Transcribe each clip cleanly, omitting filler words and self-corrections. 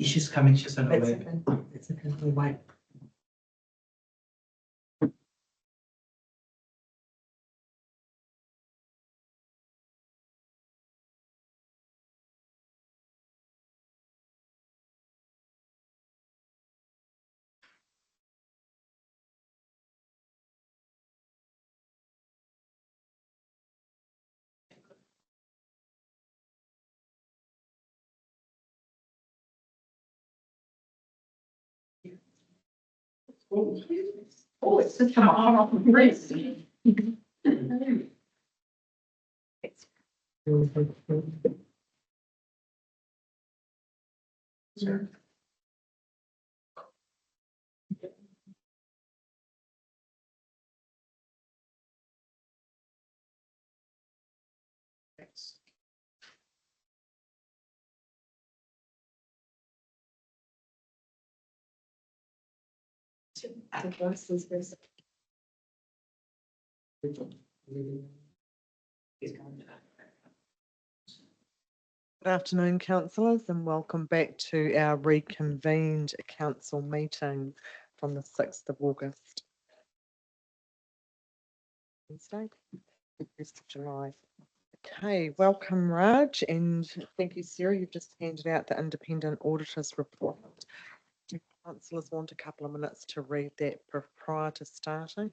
She's coming, she's on her It's way. okay. It's okay. We'll wait. Oh, it's such a hard race. Sure. Good afternoon, councillors, and welcome back to our reconvened council meeting from the 6th of August. Wednesday, 1st of July. Okay, welcome Raj, and thank you, Sarah. You've just handed out the independent auditor's report. Do councillors want a couple of minutes to read that prior to starting?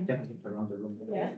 Definitely around the room. Yeah.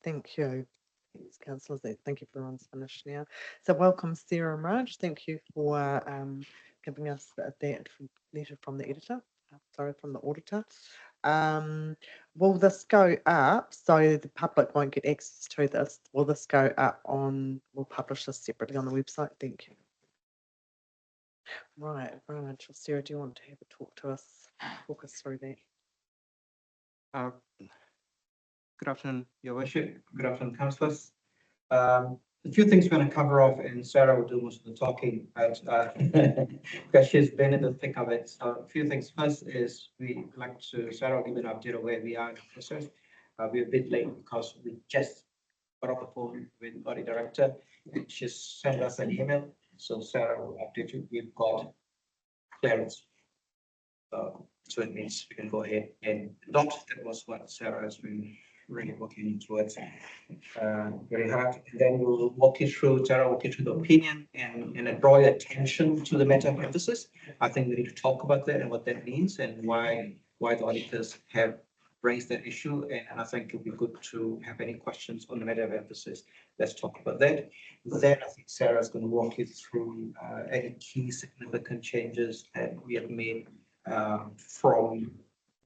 Thank you. Thanks, councillors. Thank you, everyone's finished now. So welcome, Sarah and Raj. Thank you for giving us that letter from the editor, from the auditor. Will this go up so the public won't get access to this? Will this go up we'll publish this separately on the website? Thank you. Right, Raj or Sarah, do you want to have a talk us through that? Good afternoon, Your Worship. Good afternoon, councillors. A few things we're going to cover off, and Sarah will do most of the talking, but because she's been in the thick of it. So a few things. First is Sarah will give an update of where we are in the process. We're a bit late because we just got off the phone with the audit director, and she sent us an email. So Sarah will update you. We've got clearance. So it means we can go ahead and adopt. That was what Sarah has been really working towards very hard. And then we'll Sarah walk you through the opinion and draw your attention to the meta emphasis. I think we need to talk about that and what that means and why the auditors have raised that issue. And I think it'd be good to have any questions on the meta emphasis. Let's talk about that. Then I think Sarah's going to walk you through any key significant changes that we have made from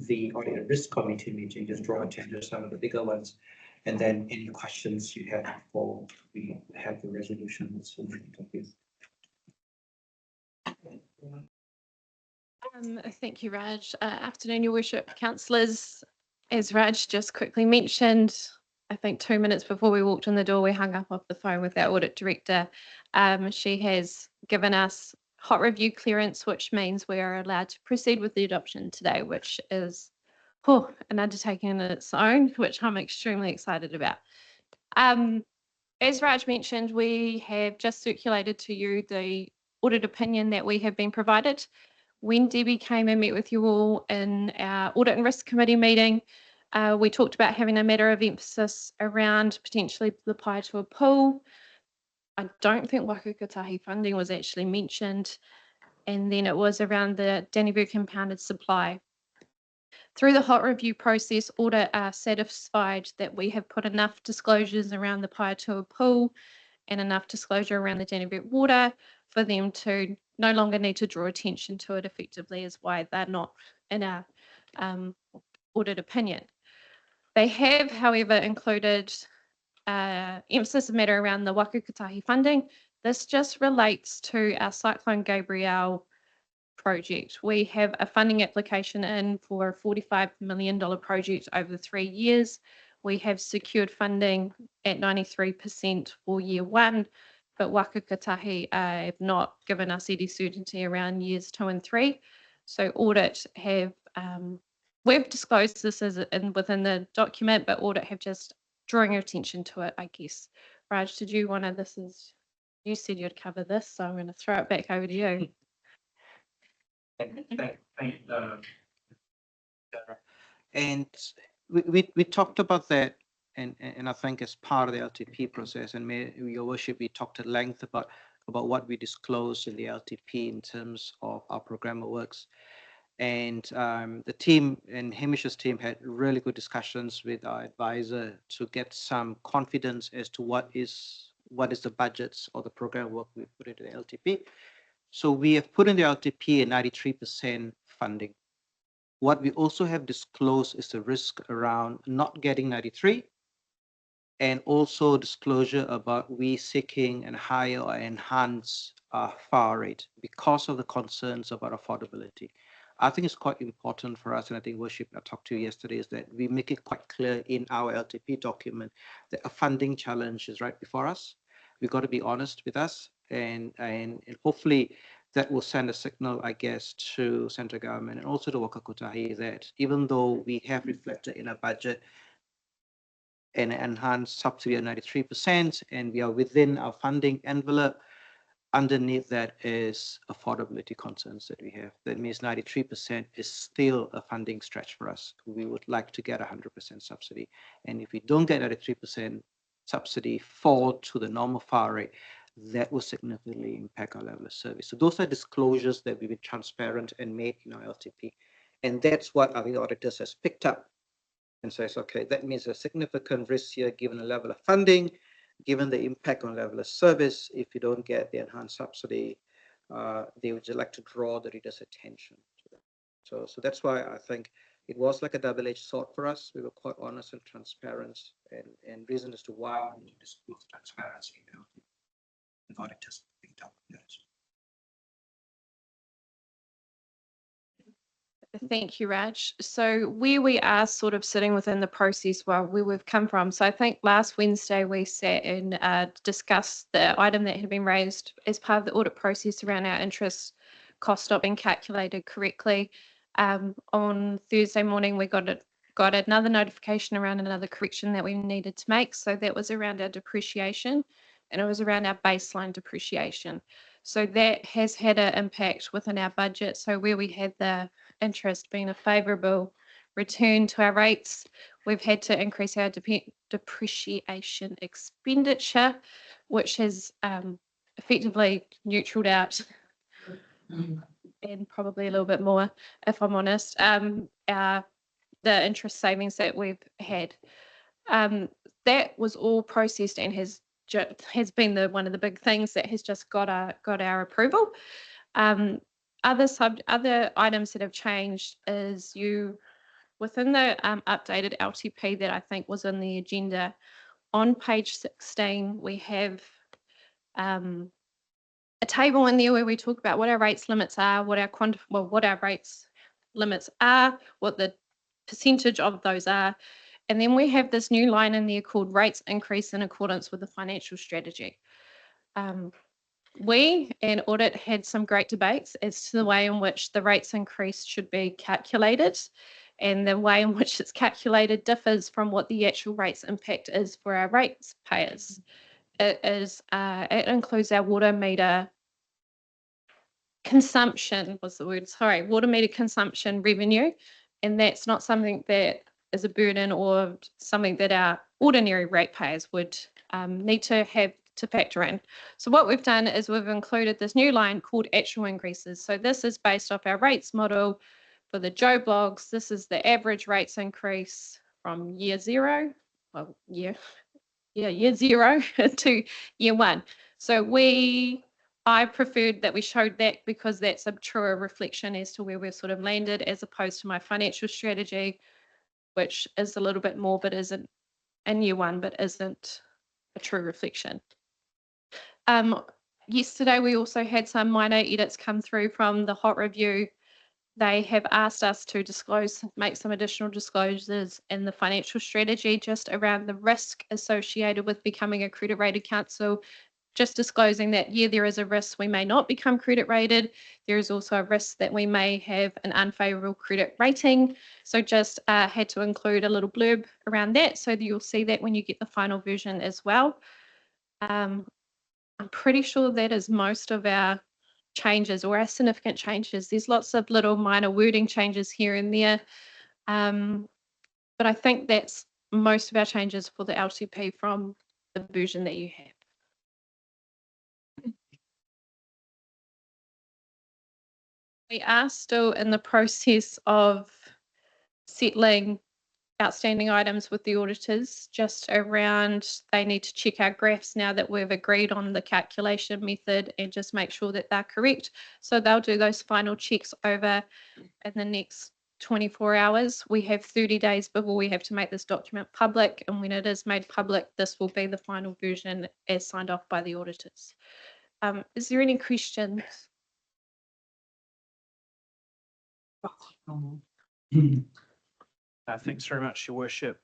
the audit and risk committee meeting, just draw attention to some of the bigger ones. And then any questions you have before we have the resolutions. Thank you, Raj. Afternoon, Your Worship, councillors. As Raj just quickly mentioned, I think 2 minutes before we walked in the door, we hung up off the phone with our audit director. She has given us hot review clearance, which means we are allowed to proceed with the adoption today, which is an undertaking in its own, which I'm extremely excited about. As Raj mentioned, we have just circulated to you the audit opinion that we have been provided. When Debbie came and met with you all in our audit and risk committee meeting, we talked about having a matter of emphasis around potentially the pie to a pool. I don't think Waka Kotahi funding was actually mentioned. And then it was around the Danneberg compounded supply. Through the hot review process, audit are satisfied that we have put enough disclosures around the pie to a pool and enough disclosure around the Danneberg water for them to no longer need to draw attention to it effectively, is why they're not in our audit opinion. They have, however, included emphasis matter around the Waka Kotahi funding. This just relates to our Cyclone Gabrielle project. We have a funding application in for a $45 million project over 3 years. We have secured funding at 93% for year 1, but Waka Kotahi have not given us any certainty around years 2 and 3. So audit have, we've disclosed this as within the document, but audit have just drawing your attention to it, I guess. Raj, did you want to, this is You said you'd cover this, so I'm going to throw it back over to you. And we talked about that, and I think as part of the LTP process, and your worship, we talked at length about what we disclosed in the LTP in terms of our program of works. And the team and Hamish's team had really good discussions with our advisor to get some confidence as to what is the budgets or the program work we put into the LTP. So we have put in the LTP a 93% funding. What we also have disclosed is the risk around not getting 93, and also disclosure about we seeking a higher or enhanced FAR rate because of the concerns about affordability. I think it's quite important for us, and I think Worship, I talked to you yesterday, is that we make it quite clear in our LTP document that a funding challenge is right before us. We've got to be honest with us, and hopefully that will send a signal, I guess, to central government and also to Waka Kotahi that even though we have reflected in our budget an enhanced subsidy of 93% and we are within our funding envelope, underneath that is affordability concerns that we have. That means 93% is still a funding stretch for us. We would like to get 100% subsidy. And if we don't get 93% subsidy fall to the normal FAR rate, that will significantly impact our level of service. So those are disclosures that we've been transparent and made in our LTP. And that's what our auditors has picked up and says, okay, that means a significant risk here given the level of funding, given the impact on level of service. If you don't get the enhanced subsidy, they would like to draw the reader's attention to that. So that's why I think it was like a double-edged sword for us. We were quite honest and transparent, and reason as to why we need to disclose transparency in the auditors picked up. Thank you, Raj. So where we are sort of sitting within the process, well, where we've come from. So I think last Wednesday we sat and discussed the item that had been raised as part of the audit process around our interest cost not being calculated correctly. On Thursday morning, we got another notification around another correction that we needed to make. So that was around our depreciation, and it was around our baseline depreciation. So that has had an impact within our budget. So where we had the interest being a favourable return to our rates, we've had to increase our depreciation expenditure, which has effectively neutraled out and probably a little bit more, if I'm honest, the interest savings that we've had. That was all processed and has been one of the big things that has just got our approval. Other items that have changed is within the updated LTP that I think was on the agenda, on page 16, we have a table in there where we talk about what our rates limits are, what our rates limits are, what the percentage of those are. And then we have this new line in there called rates increase in accordance with the financial strategy. We and audit had some great debates as to the way in which the rates increase should be calculated, and the way in which it's calculated differs from what the actual rates impact is for our rates payers. It includes our water meter consumption, water meter consumption revenue, and that's not something that is a burden or something that our ordinary ratepayers would need to have to factor in. So what we've done is we've included this new line called actual increases. So this is based off our rates model for the Joe blogs. This is the average rates increase from year zero to year one. So I preferred that we showed that because that's a truer reflection as to where we've sort of landed, as opposed to my financial strategy, which is a little bit more, but isn't a new one, but isn't a true reflection. Yesterday, we also had some minor edits come through from the HOT review. They have asked us to make some additional disclosures in the financial strategy just around the risk associated with becoming a credit rated council. Just disclosing that, there is a risk we may not become credit rated. There is also a risk that we may have an unfavourable credit rating. So just had to include a little blurb around that so that you'll see that when you get the final version as well. I'm pretty sure that is most of our changes or our significant changes. There's lots of little minor wording changes here and there. But I think that's most of our changes for the LTP from the version that you have. We are still in the process of settling outstanding items with the auditors, just around they need to check our graphs now that we've agreed on the calculation method and just make sure that they're correct. So they'll do those final checks over in the next 24 hours. We have 30 days before we have to make this document public, and when it is made public, this will be the final version as signed off by the auditors. Is there any questions? Thanks very much, Your Worship.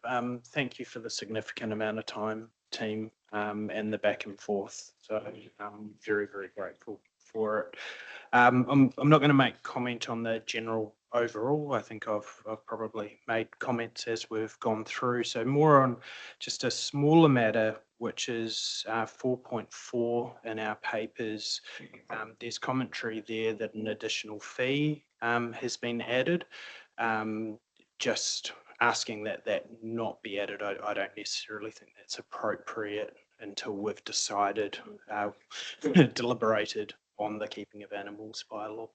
Thank you for the significant amount of time, team, and the back and forth. So I'm very, very grateful for it. I'm not going to make comment on the general overall. I think I've probably made comments as we've gone through. So more on just a smaller matter, which is 4.4 in our papers. There's commentary there that an additional fee has been added. Just asking that not be added. I don't necessarily think that's appropriate until we've decided, deliberated on the keeping of animals bylaw.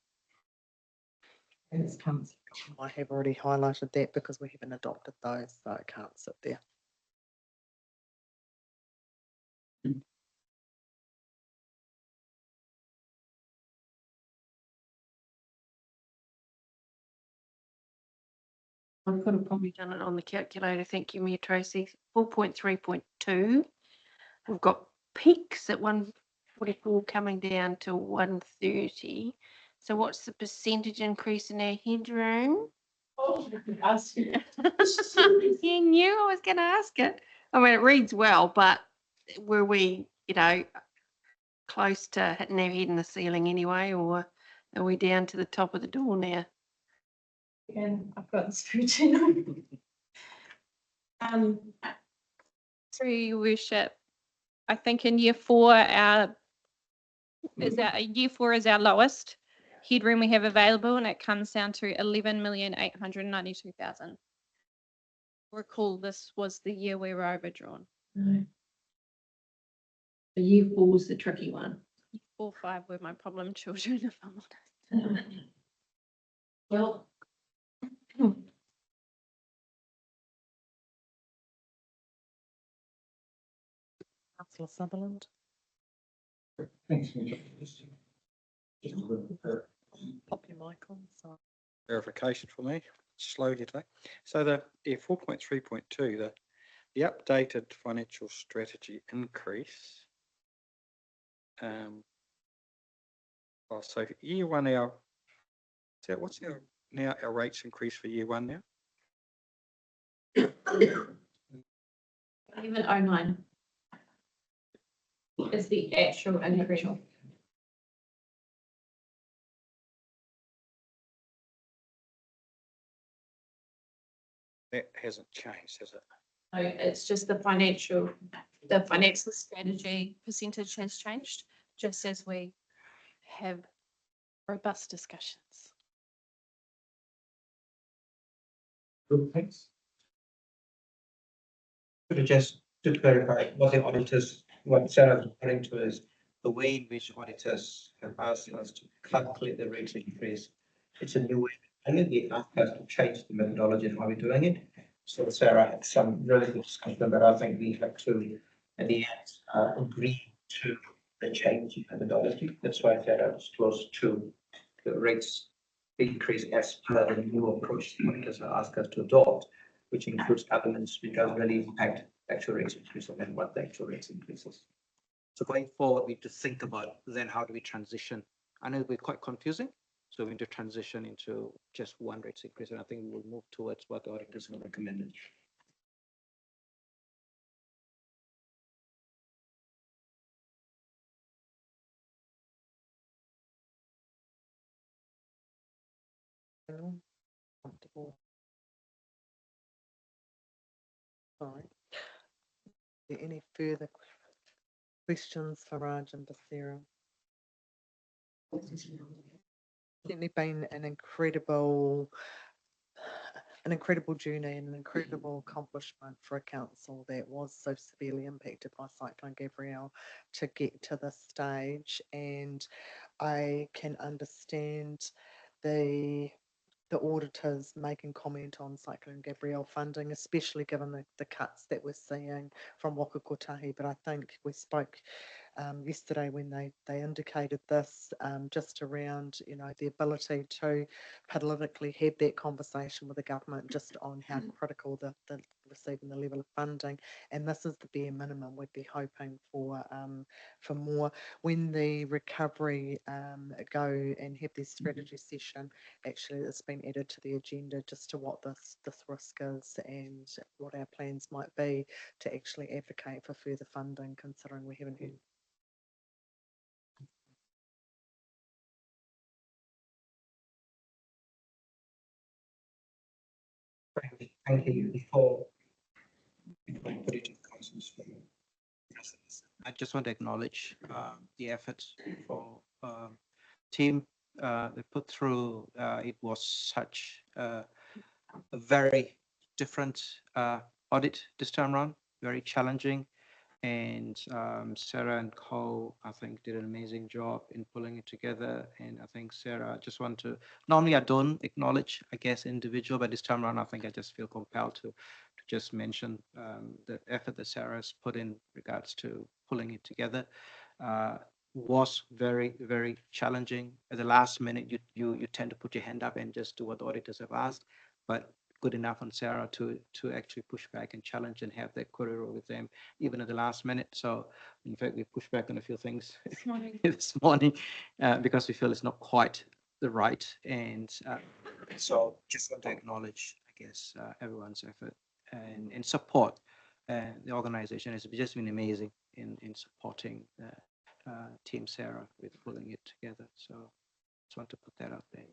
I have already highlighted that because we haven't adopted those, so it can't sit there. I could have probably done it on the calculator. Thank you, Mayor Tracy. 4.3.2. We've got peaks at 144 coming down to 130. So what's the percentage increase in our headroom? Oh, ask you. You knew I was going to ask it. I mean, it reads well, but were we, close to hitting our head in the ceiling anyway, or are we down to the top of the door now? Again, I've got the spreadsheet. Through your worship, I think in year four, year four is our lowest headroom we have available, and it comes down to 11,892,000. Recall this was the year we were overdrawn. No. The year four was the tricky one. 4, 5 were my problem children, if I'm honest. Well, Councillor Sutherland. Thanks. Pop your mic on. So. Verification for me, slow here today. So the 4.3.2, the updated financial strategy increase. So year one, what's our rates increase for year one now? 1109 is the actual increase. That hasn't changed, has it? So it's just the financial Strategy percentage has changed, just as we have robust discussions. Thanks. Just to clarify, what the auditors, what Sarah's referring to is the way in which auditors have asked us to calculate the rate increase. It's a new way. And then they asked us to change the methodology and how we're doing it. So Sarah had some really good discussion, but I think we have to, at the end, agree to the change in methodology. That's why Sarah was close to the rates increase as per the new approach the auditors have asked us to adopt, which includes elements which does really impact actual rates increase and what the actual rates increases. So going forward, we need to think about then how do we transition? I know it'll be quite confusing. So we need to transition into just one rate increase, and I think we will move towards what the auditors have recommended. Comfortable. Fine. Are there any further Questions for Raj and Basira? Certainly been an incredible journey and an incredible accomplishment for a council that was so severely impacted by Cyclone Gabrielle to get to this stage. And I can understand the auditors making comment on Cyclone Gabrielle funding, especially given the cuts that we're seeing from Waka Kotahi. But I think we spoke yesterday when they indicated this, just around, the ability to politically have that conversation with the government just on how critical the receiving the level of funding. And this is the bare minimum. We'd be hoping for more. When the recovery go and have their strategy session, actually it's been added to the agenda just to what this risk is and what our plans might be to actually advocate for further funding, considering we haven't heard. Thank you before I put it in council's favor. I just want to acknowledge the efforts for team they put through. It was such a very different audit this time around, very challenging. And Sarah and Co, I think, did an amazing job in pulling it together. And I think Sarah, I just want to, normally I don't acknowledge, I guess, individual, but this time around, I think I just feel compelled to just mention the effort that Sarah has put in regards to pulling it together. Was very, very challenging. At the last minute, you tend to put your hand up and just do what the auditors have asked, but good enough on Sarah to actually push back and challenge and have that corridor with them even at the last minute. So in fact, we pushed back on a few things this morning because we feel it's not quite the right. And so just want to acknowledge, I guess, everyone's effort and support. The organization has just been amazing in supporting Team Sarah with pulling it together. So just want to put that out there.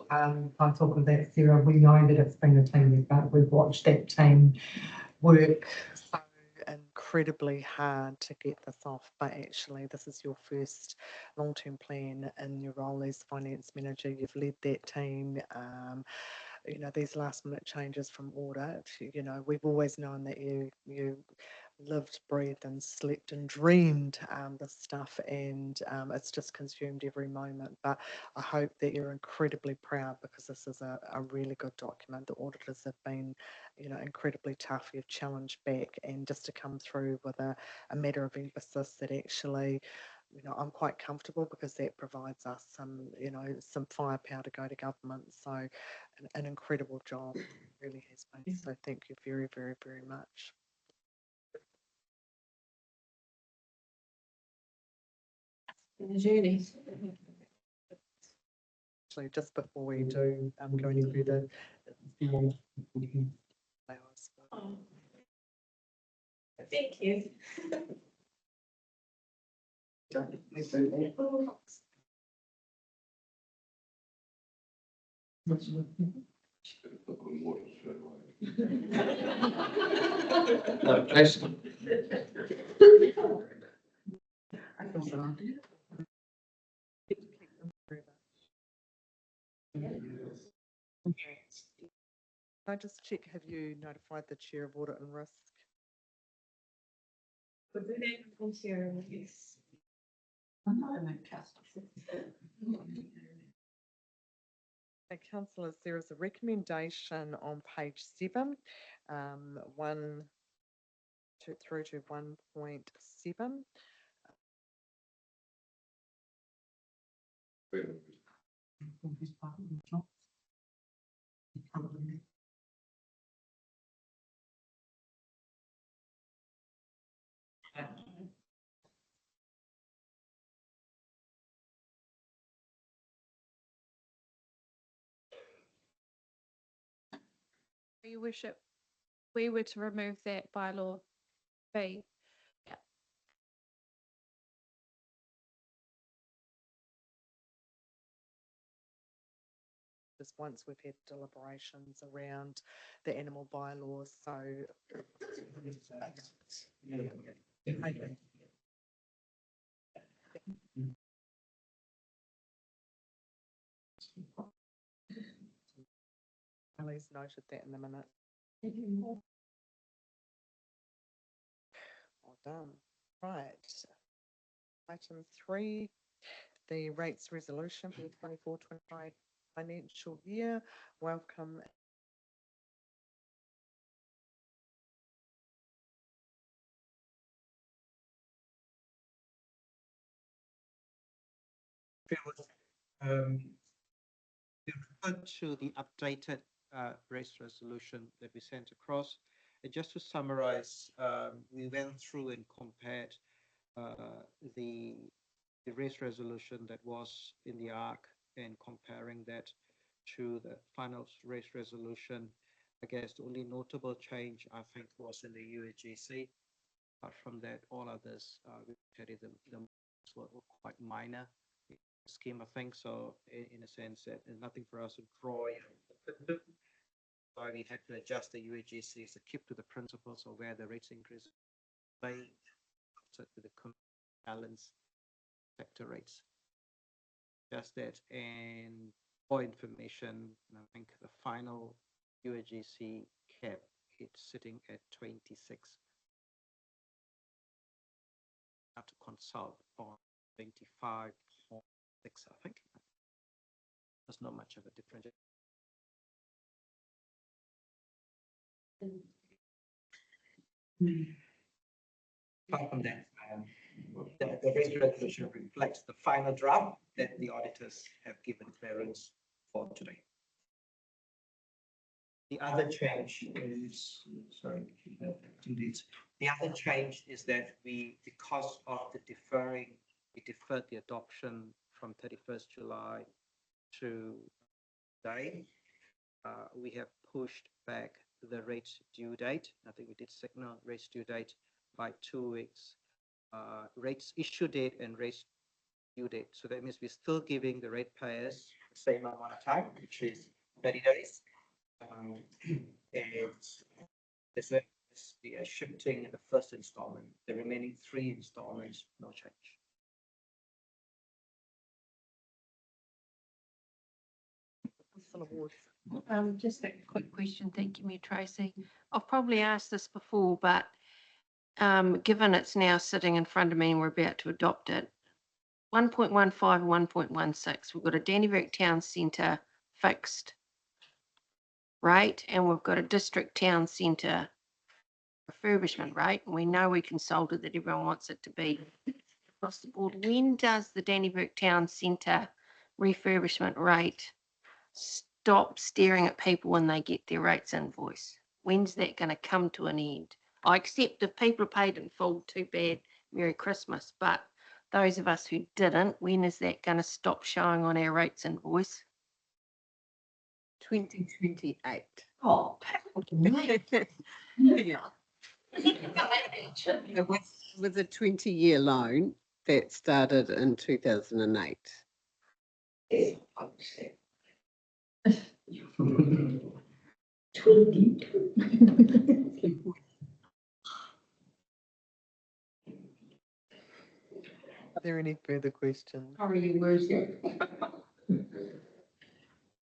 I talk with that, Sarah. We know that it's been a team effort. We've watched that team work So incredibly hard to get this off, but actually this is your first long-term plan in your role as finance manager. You've led that team. These last minute changes from audit, we've always known that you lived, breathed and slept and dreamed this stuff, and it's just consumed every moment. But I hope that you're incredibly proud, because this is a really good document. The auditors have been, incredibly tough. You've challenged back, and just to come through with a matter of emphasis that actually, I'm quite comfortable, because that provides us some, some firepower to go to government. So an incredible job, it really has been. So thank you very, very, very much. In the journey. Actually, just before we do go any further, Oh. Thank you. No, Jason. Can I just check, have you notified the Chair of Audit and Risk? Yes. Councillors, there is a recommendation on page 7, 1 through to 1.7. Your worship, we were to remove that bylaw B. Yeah. just once we've had deliberations around the animal bylaws, so. Ellie's noted that in the minute. Well done. Right. Item 3, the rates resolution for the 24-25 financial year. Welcome. We referred to the updated race resolution that we sent across. And just to summarize, we went through and compared the race resolution that was in the ARC and comparing that to the final race resolution. I guess the only notable change I think was in the UAGC. Apart from that, all others, the were quite minor scheme of things. So in a sense that there's nothing for us to draw. Why we had to adjust the UAGCs to keep to the principles of where the rates increase by to the balance sector rates. Just that, and for information, I think the final UAGC cap it's sitting at 26. Have to consult on 25.6, I think. There's not much of a difference. Apart from that, the race resolution reflects the final draft that the auditors have given clearance for today. The other change is, sorry, the other change is that because of the deferring, we deferred the adoption from 31st July to today. We have pushed back the rates due date. I think we did signal rates due date by 2 weeks. Rates issue date and rates due date. So that means we're still giving the rate payers the same amount of time, which is 30 days. And we are shifting the first installment. The remaining 3 installments, no change. Just a quick question. Thank you, Mayor Tracy. I've probably asked this before, but given it's now sitting in front of me and we're about to adopt it, 1.15, 1.16, we've got a Dannevirke Town Centre fixed rate, and we've got a District Town Centre refurbishment rate. And we know we consulted that everyone wants it to be across the board. When does the Dannevirke Town Centre refurbishment rate stop staring at people when they get their rates invoice? When's that going to come to an end? I accept if people are paid in full, too bad, Merry Christmas. But those of us who didn't, when is that going to stop showing on our rates invoice? 2028. Oh, Yeah. It was a 20-year loan that started in 2008. Are there any further questions? How are you, where's your?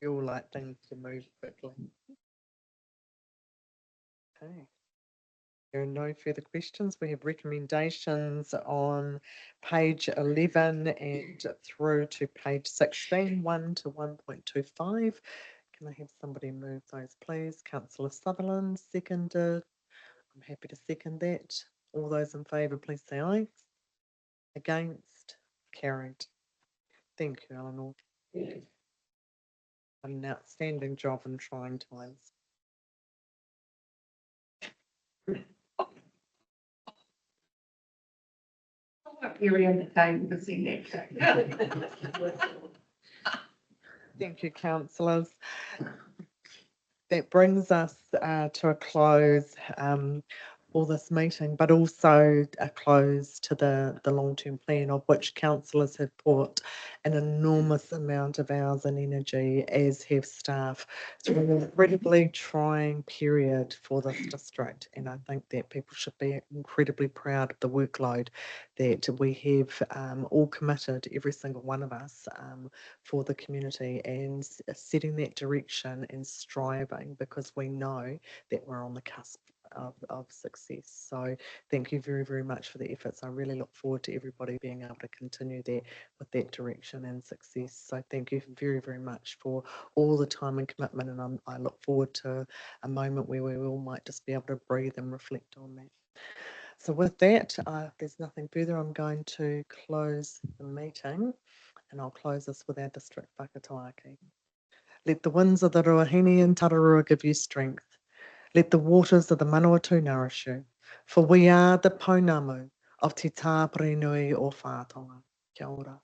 We all like things to move quickly. Okay. There are no further questions. We have recommendations on page 11 and through to page 16, 1 to 1.25. Can I have somebody move those, please? Councillor Sutherland, seconded. I'm happy to second that. All those in favour, please say aye. Against? Carried. Thank you, Eleanor. An outstanding job in trying times. You're on the time to see next. Thank you, councillors. That brings us to a close. for this meeting, but also a close to the long-term plan, of which councillors have put an enormous amount of hours and energy, as have staff, through an incredibly trying period for this district. And I think that people should be incredibly proud of the workload that we have all committed, every single one of us, for the community, and setting that direction and striving, because we know that we're on the cusp of success. So thank you very, very much for the efforts. I really look forward to everybody being able to continue that with that direction and success. So thank you very, very much for all the time and commitment, and I look forward to a moment where we all might just be able to breathe and reflect on that. So with that, if there's nothing further, I'm going to close the meeting, and I'll close this with our district whakataaki. Let the winds of the Ruahine and Tararua give you strength. Let the waters of the Manawatu nourish you, for we are the Pounamu of Te Tāpiri Nui o Whātonga. Kia ora.